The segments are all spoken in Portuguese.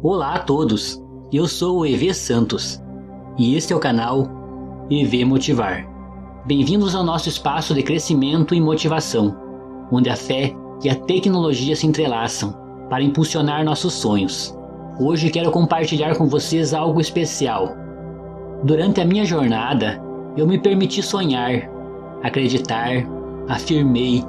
Olá a todos, eu sou o EV Santos e este é o canal EV Motivar. Bem-vindos ao nosso espaço de crescimento e motivação, onde a fé e a tecnologia se entrelaçam para impulsionar nossos sonhos. Hoje quero compartilhar com vocês algo especial. Durante a minha jornada, eu me permiti sonhar, acreditar, afirmei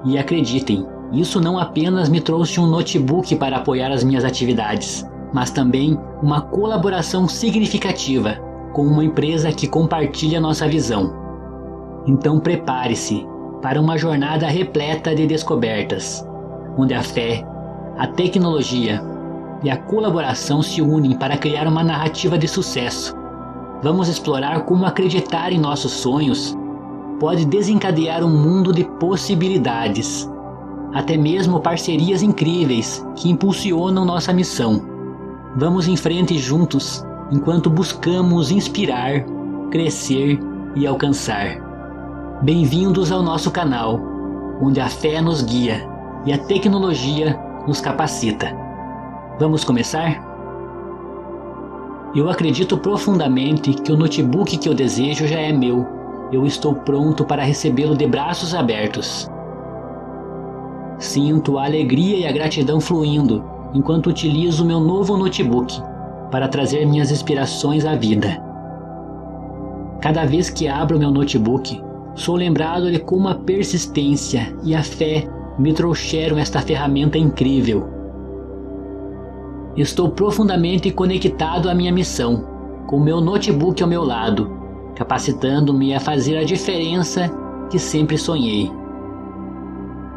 e acreditem, isso não apenas me trouxe um notebook para apoiar as minhas atividades, mas também uma colaboração significativa com uma empresa que compartilha nossa visão. Então prepare-se para uma jornada repleta de descobertas, onde a fé, a tecnologia e a colaboração se unem para criar uma narrativa de sucesso. Vamos explorar como acreditar em nossos sonhos pode desencadear um mundo de possibilidades, até mesmo parcerias incríveis que impulsionam nossa missão. Vamos em frente juntos, enquanto buscamos inspirar, crescer e alcançar. Bem-vindos ao nosso canal, onde a fé nos guia e a tecnologia nos capacita. Vamos começar? Eu acredito profundamente que o notebook que eu desejo já é meu. Eu estou pronto para recebê-lo de braços abertos. Sinto a alegria e a gratidão fluindo enquanto utilizo meu novo notebook para trazer minhas inspirações à vida. Cada vez que abro meu notebook, sou lembrado de como a persistência e a fé me trouxeram esta ferramenta incrível. Estou profundamente conectado à minha missão, com meu notebook ao meu lado, capacitando-me a fazer a diferença que sempre sonhei.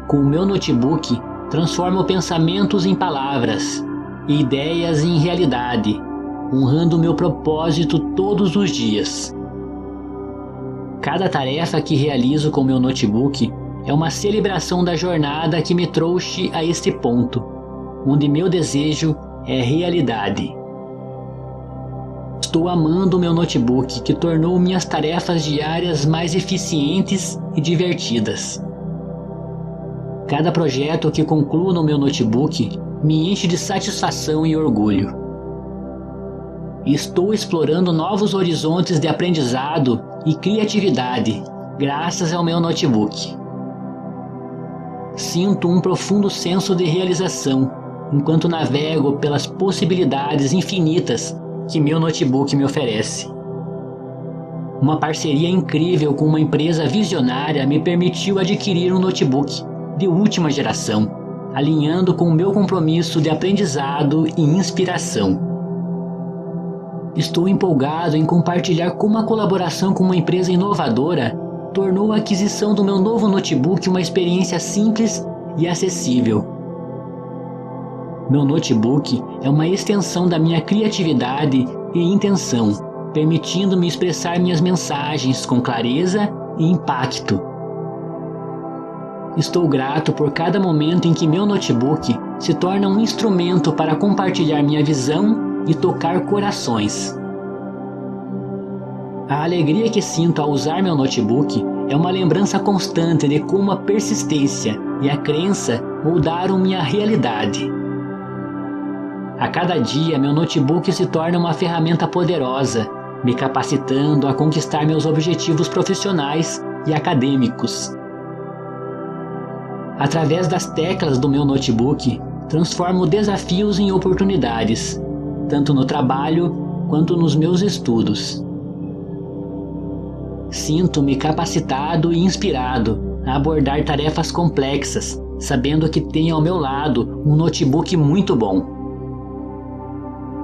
Com o meu notebook, transformo pensamentos em palavras e ideias em realidade, honrando meu propósito todos os dias. Cada tarefa que realizo com meu notebook é uma celebração da jornada que me trouxe a este ponto, onde meu desejo é realidade. Estou amando meu notebook, que tornou minhas tarefas diárias mais eficientes e divertidas. Cada projeto que concluo no meu notebook me enche de satisfação e orgulho. Estou explorando novos horizontes de aprendizado e criatividade graças ao meu notebook. Sinto um profundo senso de realização enquanto navego pelas possibilidades infinitas que meu notebook me oferece. Uma parceria incrível com uma empresa visionária me permitiu adquirir um notebook de última geração, alinhando com o meu compromisso de aprendizado e inspiração. Estou empolgado em compartilhar como a colaboração com uma empresa inovadora tornou a aquisição do meu novo notebook uma experiência simples e acessível. Meu notebook é uma extensão da minha criatividade e intenção, permitindo-me expressar minhas mensagens com clareza e impacto. Estou grato por cada momento em que meu notebook se torna um instrumento para compartilhar minha visão e tocar corações. A alegria que sinto ao usar meu notebook é uma lembrança constante de como a persistência e a crença moldaram minha realidade. A cada dia, meu notebook se torna uma ferramenta poderosa, me capacitando a conquistar meus objetivos profissionais e acadêmicos. Através das teclas do meu notebook, transformo desafios em oportunidades, tanto no trabalho quanto nos meus estudos. Sinto-me capacitado e inspirado a abordar tarefas complexas, sabendo que tenho ao meu lado um notebook muito bom.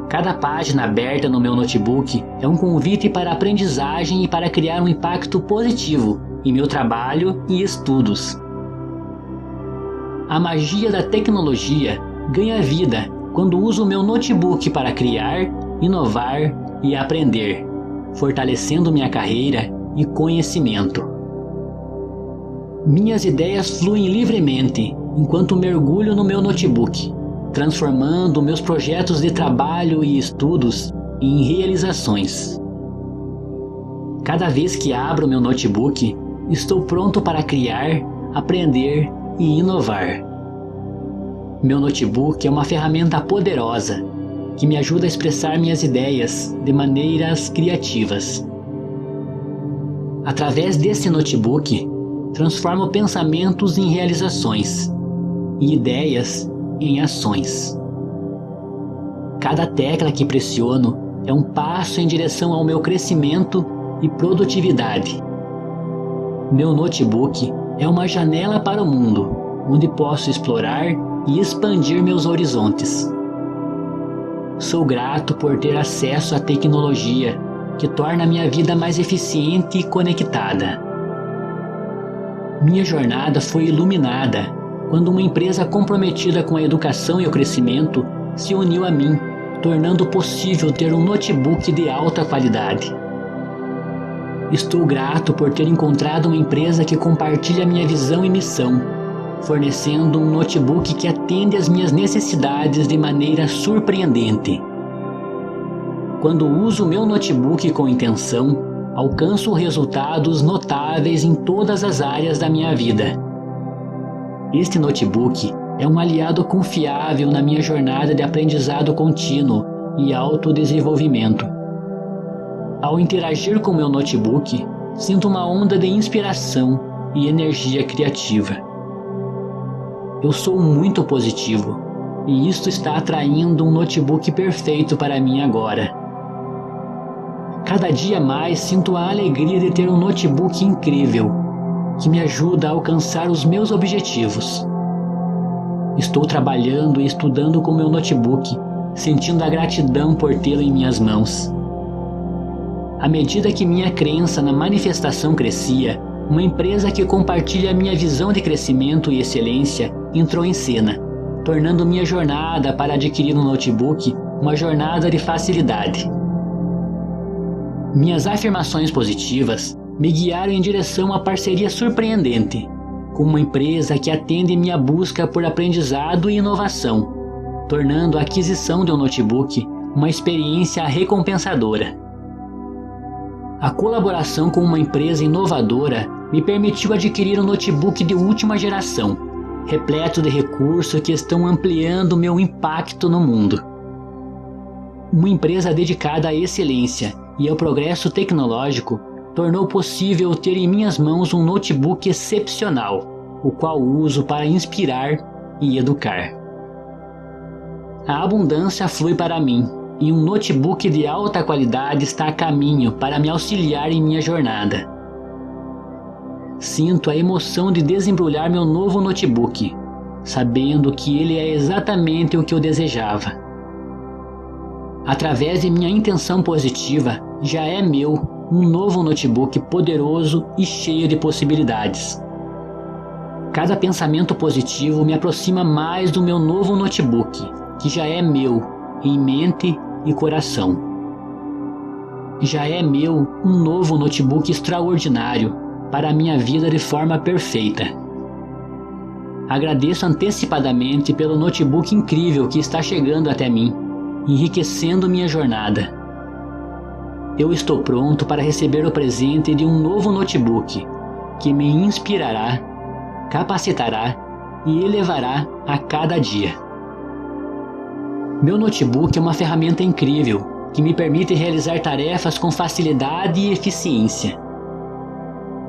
Cada página aberta no meu notebook é um convite para aprendizagem e para criar um impacto positivo em meu trabalho e estudos. A magia da tecnologia ganha vida quando uso o meu notebook para criar, inovar e aprender, fortalecendo minha carreira e conhecimento. Minhas ideias fluem livremente enquanto mergulho no meu notebook, transformando meus projetos de trabalho e estudos em realizações. Cada vez que abro meu notebook, estou pronto para criar, aprender e inovar. Meu notebook é uma ferramenta poderosa que me ajuda a expressar minhas ideias de maneiras criativas. Através desse notebook, transformo pensamentos em realizações e ideias em ações. Cada tecla que pressiono é um passo em direção ao meu crescimento e produtividade. Meu notebook é uma janela para o mundo, onde posso explorar e expandir meus horizontes. Sou grato por ter acesso à tecnologia que torna minha vida mais eficiente e conectada. Minha jornada foi iluminada quando uma empresa comprometida com a educação e o crescimento se uniu a mim, tornando possível ter um notebook de alta qualidade. Estou grato por ter encontrado uma empresa que compartilha minha visão e missão, fornecendo um notebook que atende às minhas necessidades de maneira surpreendente. Quando uso meu notebook com intenção, alcanço resultados notáveis em todas as áreas da minha vida. Este notebook é um aliado confiável na minha jornada de aprendizado contínuo e autodesenvolvimento. Ao interagir com meu notebook, sinto uma onda de inspiração e energia criativa. Eu sou muito positivo, e isto está atraindo um notebook perfeito para mim agora. Cada dia mais sinto a alegria de ter um notebook incrível, que me ajuda a alcançar os meus objetivos. Estou trabalhando e estudando com meu notebook, sentindo a gratidão por tê-lo em minhas mãos. À medida que minha crença na manifestação crescia, uma empresa que compartilha minha visão de crescimento e excelência entrou em cena, tornando minha jornada para adquirir um notebook uma jornada de facilidade. Minhas afirmações positivas me guiaram em direção à parceria surpreendente, com uma empresa que atende minha busca por aprendizado e inovação, tornando a aquisição de um notebook uma experiência recompensadora. A colaboração com uma empresa inovadora me permitiu adquirir um notebook de última geração, repleto de recursos que estão ampliando meu impacto no mundo. Uma empresa dedicada à excelência e ao progresso tecnológico tornou possível ter em minhas mãos um notebook excepcional, o qual uso para inspirar e educar. A abundância flui para mim, e um notebook de alta qualidade está a caminho para me auxiliar em minha jornada. Sinto a emoção de desembrulhar meu novo notebook, sabendo que ele é exatamente o que eu desejava. Através de minha intenção positiva, já é meu um novo notebook poderoso e cheio de possibilidades. Cada pensamento positivo me aproxima mais do meu novo notebook, que já é meu, em mente e coração. Já é meu um novo notebook extraordinário para a minha vida de forma perfeita. Agradeço antecipadamente pelo notebook incrível que está chegando até mim, enriquecendo minha jornada. Eu estou pronto para receber o presente de um novo notebook que me inspirará, capacitará e elevará a cada dia. Meu notebook é uma ferramenta incrível que me permite realizar tarefas com facilidade e eficiência.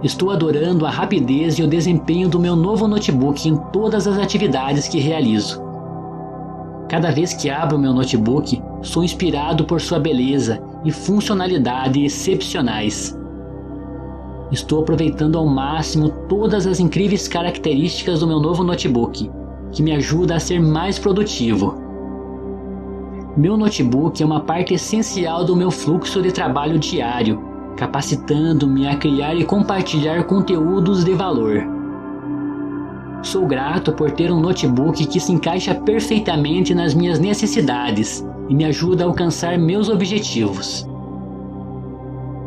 Estou adorando a rapidez e o desempenho do meu novo notebook em todas as atividades que realizo. Cada vez que abro meu notebook, sou inspirado por sua beleza e funcionalidade excepcionais. Estou aproveitando ao máximo todas as incríveis características do meu novo notebook, que me ajuda a ser mais produtivo. Meu notebook é uma parte essencial do meu fluxo de trabalho diário, capacitando-me a criar e compartilhar conteúdos de valor. Sou grato por ter um notebook que se encaixa perfeitamente nas minhas necessidades e me ajuda a alcançar meus objetivos.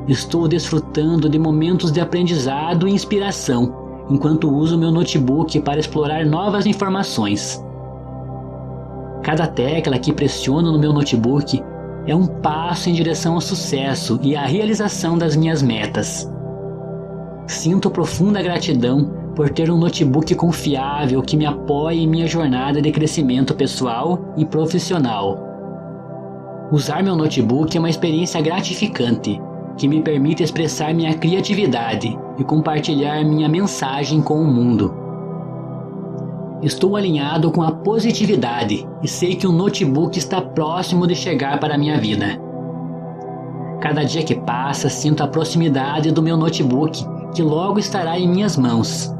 Estou desfrutando de momentos de aprendizado e inspiração enquanto uso meu notebook para explorar novas informações. Cada tecla que pressiono no meu notebook é um passo em direção ao sucesso e à realização das minhas metas. Sinto profunda gratidão por ter um notebook confiável que me apoie em minha jornada de crescimento pessoal e profissional. Usar meu notebook é uma experiência gratificante que me permite expressar minha criatividade e compartilhar minha mensagem com o mundo. Estou alinhado com a positividade e sei que o notebook está próximo de chegar para a minha vida. Cada dia que passa, sinto a proximidade do meu notebook, que logo estará em minhas mãos.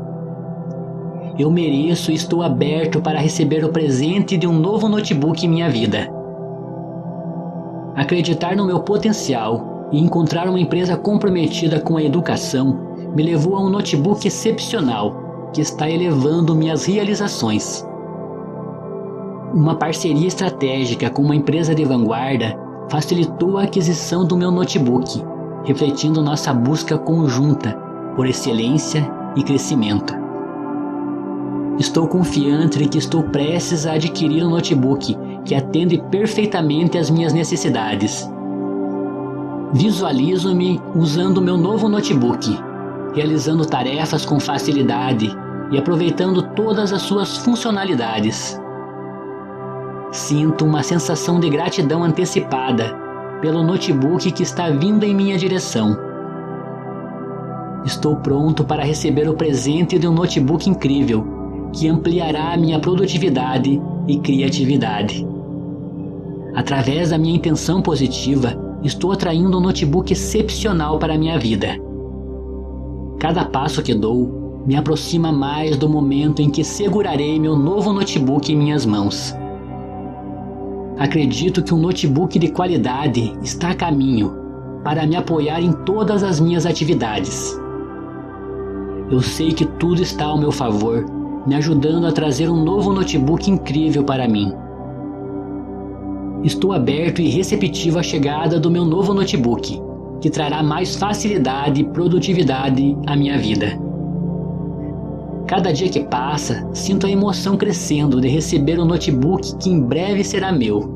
Eu mereço e estou aberto para receber o presente de um novo notebook em minha vida. Acreditar no meu potencial e encontrar uma empresa comprometida com a educação me levou a um notebook excepcional que está elevando minhas realizações. Uma parceria estratégica com uma empresa de vanguarda facilitou a aquisição do meu notebook, refletindo nossa busca conjunta por excelência e crescimento. Estou confiante de que estou prestes a adquirir um notebook que atende perfeitamente às minhas necessidades. Visualizo-me usando meu novo notebook, realizando tarefas com facilidade e aproveitando todas as suas funcionalidades. Sinto uma sensação de gratidão antecipada pelo notebook que está vindo em minha direção. Estou pronto para receber o presente de um notebook incrível que ampliará minha produtividade e criatividade. Através da minha intenção positiva, estou atraindo um notebook excepcional para a minha vida. Cada passo que dou me aproxima mais do momento em que segurarei meu novo notebook em minhas mãos. Acredito que um notebook de qualidade está a caminho para me apoiar em todas as minhas atividades. Eu sei que tudo está ao meu favor, me ajudando a trazer um novo notebook incrível para mim. Estou aberto e receptivo à chegada do meu novo notebook, que trará mais facilidade e produtividade à minha vida. Cada dia que passa, sinto a emoção crescendo de receber um notebook que em breve será meu.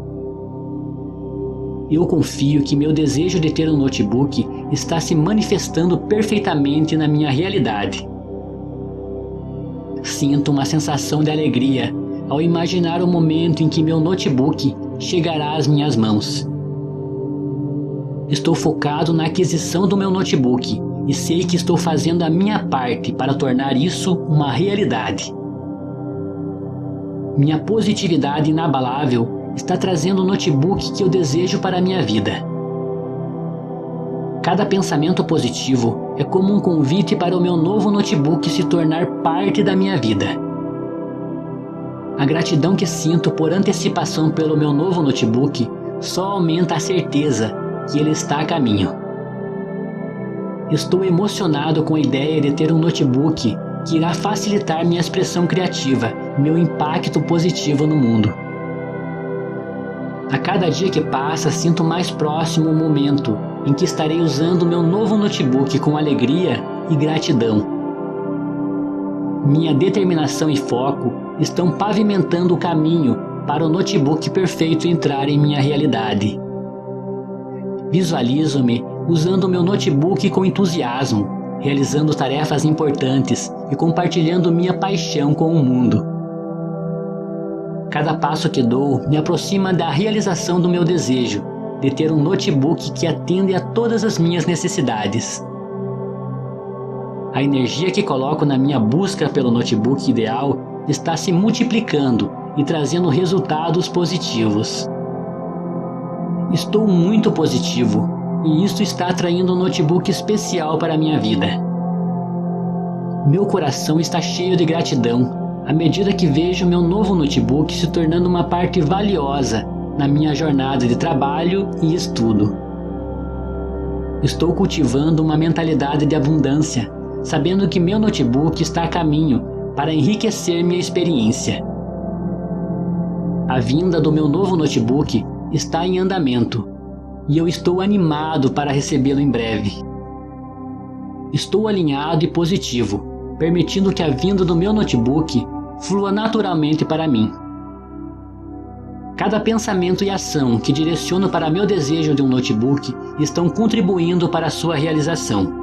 Eu confio que meu desejo de ter um notebook está se manifestando perfeitamente na minha realidade. Sinto uma sensação de alegria ao imaginar o momento em que meu notebook chegará às minhas mãos. Estou focado na aquisição do meu notebook e sei que estou fazendo a minha parte para tornar isso uma realidade. Minha positividade inabalável está trazendo o notebook que eu desejo para a minha vida. Cada pensamento positivo é como um convite para o meu novo notebook se tornar parte da minha vida. A gratidão que sinto por antecipação pelo meu novo notebook só aumenta a certeza que ele está a caminho. Estou emocionado com a ideia de ter um notebook que irá facilitar minha expressão criativa e meu impacto positivo no mundo. A cada dia que passa, sinto mais próximo o momento em que estarei usando meu novo notebook com alegria e gratidão. Minha determinação e foco estão pavimentando o caminho para o notebook perfeito entrar em minha realidade. Visualizo-me usando meu notebook com entusiasmo, realizando tarefas importantes e compartilhando minha paixão com o mundo. Cada passo que dou me aproxima da realização do meu desejo de ter um notebook que atende a todas as minhas necessidades. A energia que coloco na minha busca pelo notebook ideal está se multiplicando e trazendo resultados positivos. Estou muito positivo e isso está atraindo um notebook especial para a minha vida. Meu coração está cheio de gratidão à medida que vejo meu novo notebook se tornando uma parte valiosa na minha jornada de trabalho e estudo. Estou cultivando uma mentalidade de abundância, sabendo que meu notebook está a caminho para enriquecer minha experiência. A vinda do meu novo notebook está em andamento e eu estou animado para recebê-lo em breve. Estou alinhado e positivo, permitindo que a vinda do meu notebook flua naturalmente para mim. Cada pensamento e ação que direciono para meu desejo de um notebook estão contribuindo para a sua realização.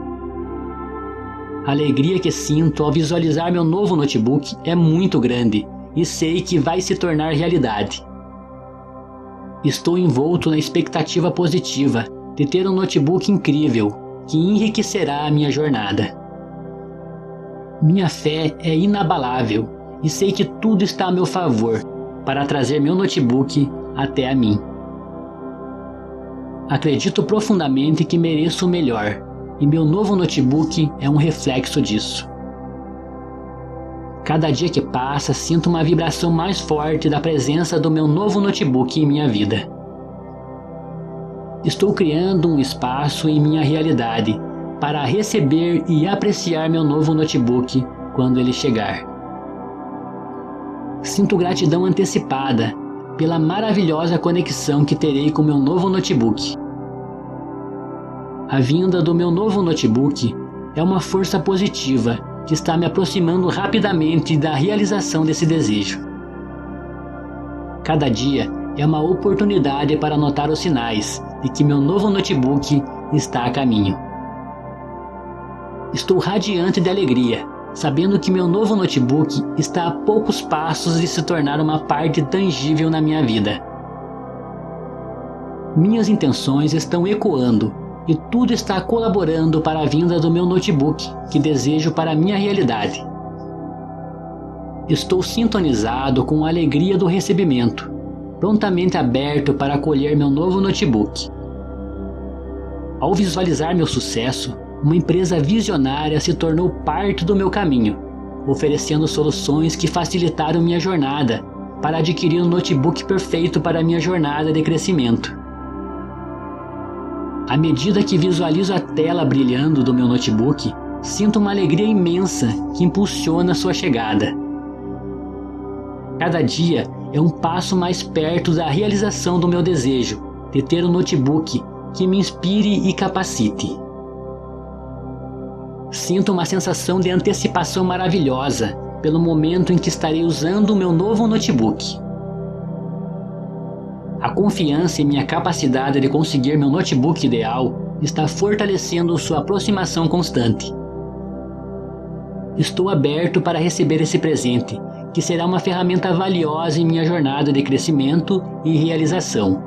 A alegria que sinto ao visualizar meu novo notebook é muito grande e sei que vai se tornar realidade. Estou envolto na expectativa positiva de ter um notebook incrível que enriquecerá a minha jornada. Minha fé é inabalável e sei que tudo está a meu favor para trazer meu notebook até a mim. Acredito profundamente que mereço o melhor e meu novo notebook é um reflexo disso. Cada dia que passa, sinto uma vibração mais forte da presença do meu novo notebook em minha vida. Estou criando um espaço em minha realidade para receber e apreciar meu novo notebook quando ele chegar. Sinto gratidão antecipada pela maravilhosa conexão que terei com meu novo notebook. A vinda do meu novo notebook é uma força positiva que está me aproximando rapidamente da realização desse desejo. Cada dia é uma oportunidade para notar os sinais de que meu novo notebook está a caminho. Estou radiante de alegria, sabendo que meu novo notebook está a poucos passos de se tornar uma parte tangível na minha vida. Minhas intenções estão ecoando e tudo está colaborando para a vinda do meu notebook que desejo para a minha realidade. Estou sintonizado com a alegria do recebimento, prontamente aberto para acolher meu novo notebook. Ao visualizar meu sucesso, uma empresa visionária se tornou parte do meu caminho, oferecendo soluções que facilitaram minha jornada para adquirir um notebook perfeito para minha jornada de crescimento. À medida que visualizo a tela brilhando do meu notebook, sinto uma alegria imensa que impulsiona sua chegada. Cada dia é um passo mais perto da realização do meu desejo de ter um notebook que me inspire e capacite. Sinto uma sensação de antecipação maravilhosa pelo momento em que estarei usando o meu novo notebook. A confiança em minha capacidade de conseguir meu notebook ideal está fortalecendo sua aproximação constante. Estou aberto para receber esse presente, que será uma ferramenta valiosa em minha jornada de crescimento e realização.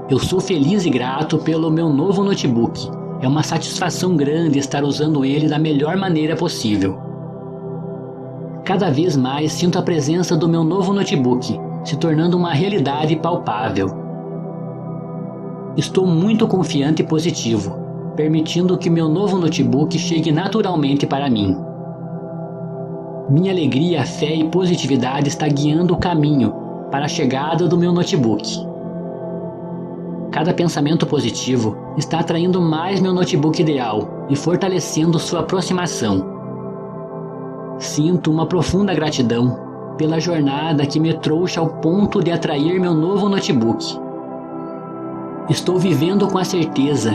Eu sou feliz e grato pelo meu novo notebook. É uma satisfação grande estar usando ele da melhor maneira possível. Cada vez mais sinto a presença do meu novo notebook, se tornando uma realidade palpável. Estou muito confiante e positivo, permitindo que meu novo notebook chegue naturalmente para mim. Minha alegria, fé e positividade está guiando o caminho para a chegada do meu notebook. Cada pensamento positivo está atraindo mais meu notebook ideal e fortalecendo sua aproximação. Sinto uma profunda gratidão pela jornada que me trouxe ao ponto de atrair meu novo notebook. Estou vivendo com a certeza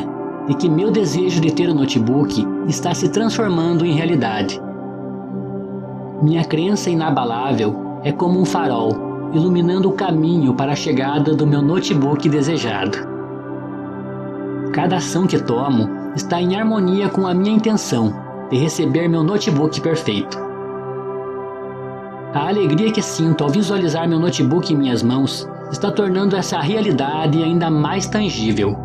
de que meu desejo de ter um notebook está se transformando em realidade. Minha crença inabalável é como um farol, iluminando o caminho para a chegada do meu notebook desejado. Cada ação que tomo está em harmonia com a minha intenção de receber meu notebook perfeito. A alegria que sinto ao visualizar meu notebook em minhas mãos está tornando essa realidade ainda mais tangível.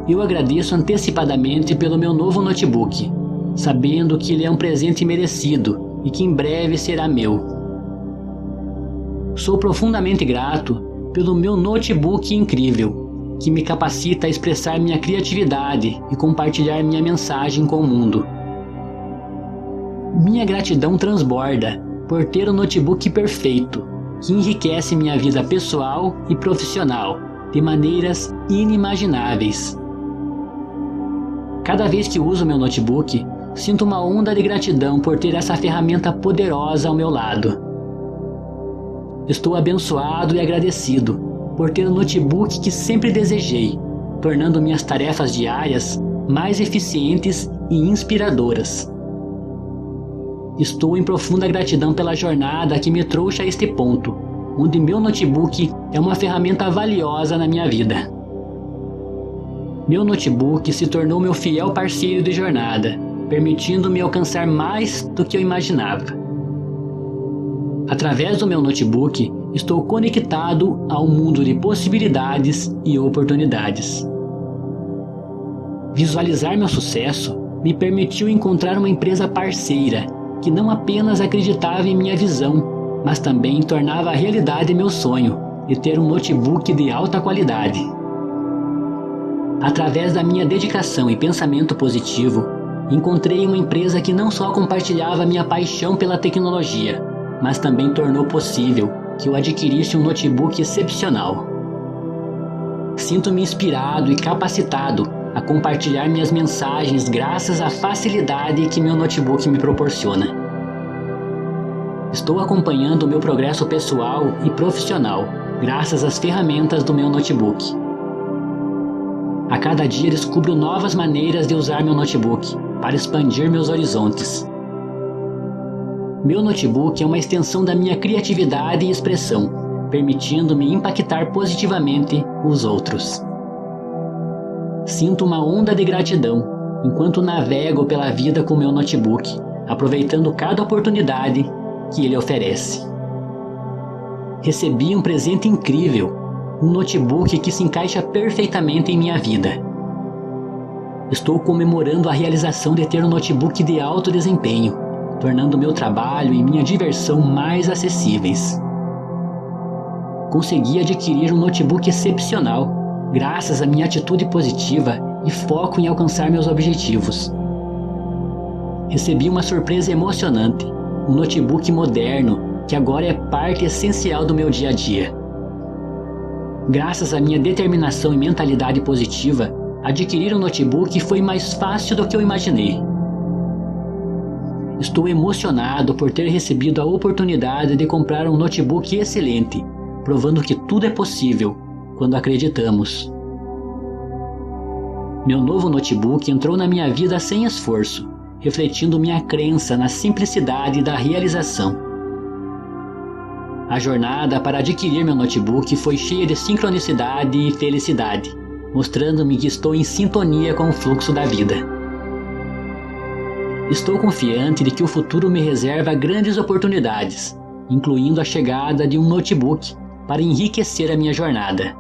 Eu agradeço antecipadamente pelo meu novo notebook, sabendo que ele é um presente merecido e que em breve será meu. Sou profundamente grato pelo meu notebook incrível, que me capacita a expressar minha criatividade e compartilhar minha mensagem com o mundo. Minha gratidão transborda por ter um notebook perfeito, que enriquece minha vida pessoal e profissional de maneiras inimagináveis. Cada vez que uso meu notebook, sinto uma onda de gratidão por ter essa ferramenta poderosa ao meu lado. Estou abençoado e agradecido por ter um notebook que sempre desejei, tornando minhas tarefas diárias mais eficientes e inspiradoras. Estou em profunda gratidão pela jornada que me trouxe a este ponto, onde meu notebook é uma ferramenta valiosa na minha vida. Meu notebook se tornou meu fiel parceiro de jornada, permitindo-me alcançar mais do que eu imaginava. Através do meu notebook, estou conectado ao mundo de possibilidades e oportunidades. Visualizar meu sucesso me permitiu encontrar uma empresa parceira que não apenas acreditava em minha visão, mas também tornava realidade meu sonho de ter um notebook de alta qualidade. Através da minha dedicação e pensamento positivo, encontrei uma empresa que não só compartilhava minha paixão pela tecnologia, mas também tornou possível que eu adquirisse um notebook excepcional. Sinto-me inspirado e capacitado a compartilhar minhas mensagens graças à facilidade que meu notebook me proporciona. Estou acompanhando o meu progresso pessoal e profissional graças às ferramentas do meu notebook. A cada dia descubro novas maneiras de usar meu notebook para expandir meus horizontes. Meu notebook é uma extensão da minha criatividade e expressão, permitindo-me impactar positivamente os outros. Sinto uma onda de gratidão enquanto navego pela vida com meu notebook, aproveitando cada oportunidade que ele oferece. Recebi um presente incrível, um notebook que se encaixa perfeitamente em minha vida. Estou comemorando a realização de ter um notebook de alto desempenho, tornando meu trabalho e minha diversão mais acessíveis. Consegui adquirir um notebook excepcional, graças à minha atitude positiva e foco em alcançar meus objetivos. Recebi uma surpresa emocionante, um notebook moderno que agora é parte essencial do meu dia a dia. Graças à minha determinação e mentalidade positiva, adquirir um notebook foi mais fácil do que eu imaginei. Estou emocionado por ter recebido a oportunidade de comprar um notebook excelente, provando que tudo é possível quando acreditamos. Meu novo notebook entrou na minha vida sem esforço, refletindo minha crença na simplicidade da realização. A jornada para adquirir meu notebook foi cheia de sincronicidade e felicidade, mostrando-me que estou em sintonia com o fluxo da vida. Estou confiante de que o futuro me reserva grandes oportunidades, incluindo a chegada de um notebook para enriquecer a minha jornada.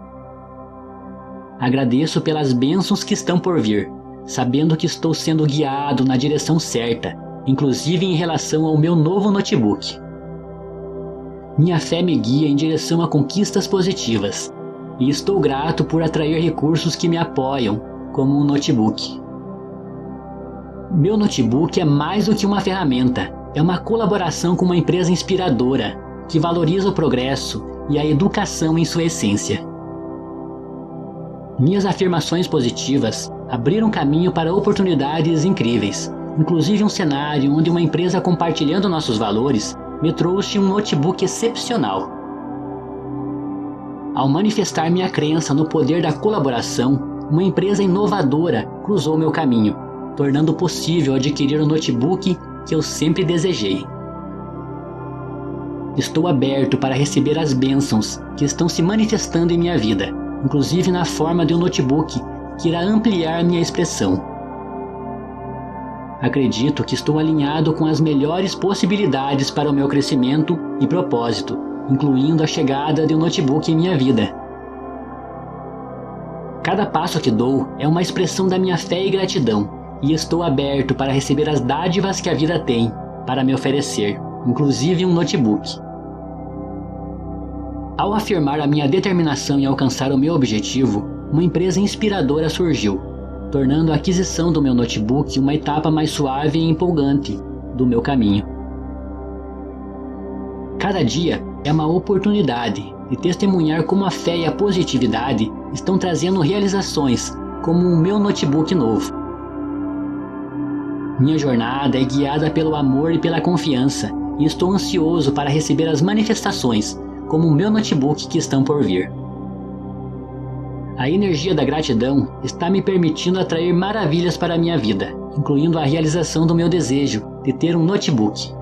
Agradeço pelas bênçãos que estão por vir, sabendo que estou sendo guiado na direção certa, inclusive em relação ao meu novo notebook. Minha fé me guia em direção a conquistas positivas, e estou grato por atrair recursos que me apoiam, como um notebook. Meu notebook é mais do que uma ferramenta, é uma colaboração com uma empresa inspiradora, que valoriza o progresso e a educação em sua essência. Minhas afirmações positivas abriram caminho para oportunidades incríveis, inclusive um cenário onde uma empresa compartilhando nossos valores me trouxe um notebook excepcional. Ao manifestar minha crença no poder da colaboração, uma empresa inovadora cruzou meu caminho, tornando possível adquirir o notebook que eu sempre desejei. Estou aberto para receber as bênçãos que estão se manifestando em minha vida, inclusive na forma de um notebook que irá ampliar minha expressão. Acredito que estou alinhado com as melhores possibilidades para o meu crescimento e propósito, incluindo a chegada de um notebook em minha vida. Cada passo que dou é uma expressão da minha fé e gratidão, e estou aberto para receber as dádivas que a vida tem para me oferecer, inclusive um notebook. Ao afirmar a minha determinação em alcançar o meu objetivo, uma empresa inspiradora surgiu, tornando a aquisição do meu notebook uma etapa mais suave e empolgante do meu caminho. Cada dia é uma oportunidade de testemunhar como a fé e a positividade estão trazendo realizações, como o meu notebook novo. Minha jornada é guiada pelo amor e pela confiança, e estou ansioso para receber as manifestações, como o meu notebook que estão por vir. A energia da gratidão está me permitindo atrair maravilhas para a minha vida, incluindo a realização do meu desejo de ter um notebook.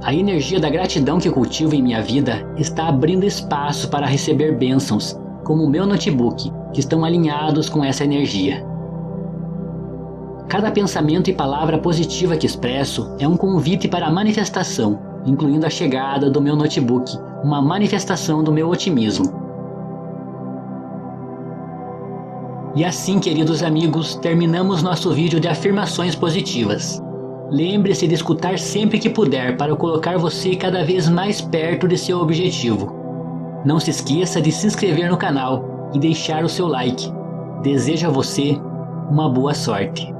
A energia da gratidão que cultivo em minha vida está abrindo espaço para receber bênçãos, como o meu notebook, que estão alinhados com essa energia. Cada pensamento e palavra positiva que expresso é um convite para a manifestação, incluindo a chegada do meu notebook, uma manifestação do meu otimismo. E assim, queridos amigos, terminamos nosso vídeo de afirmações positivas. Lembre-se de escutar sempre que puder para colocar você cada vez mais perto de seu objetivo. Não se esqueça de se inscrever no canal e deixar o seu like. Desejo a você uma boa sorte.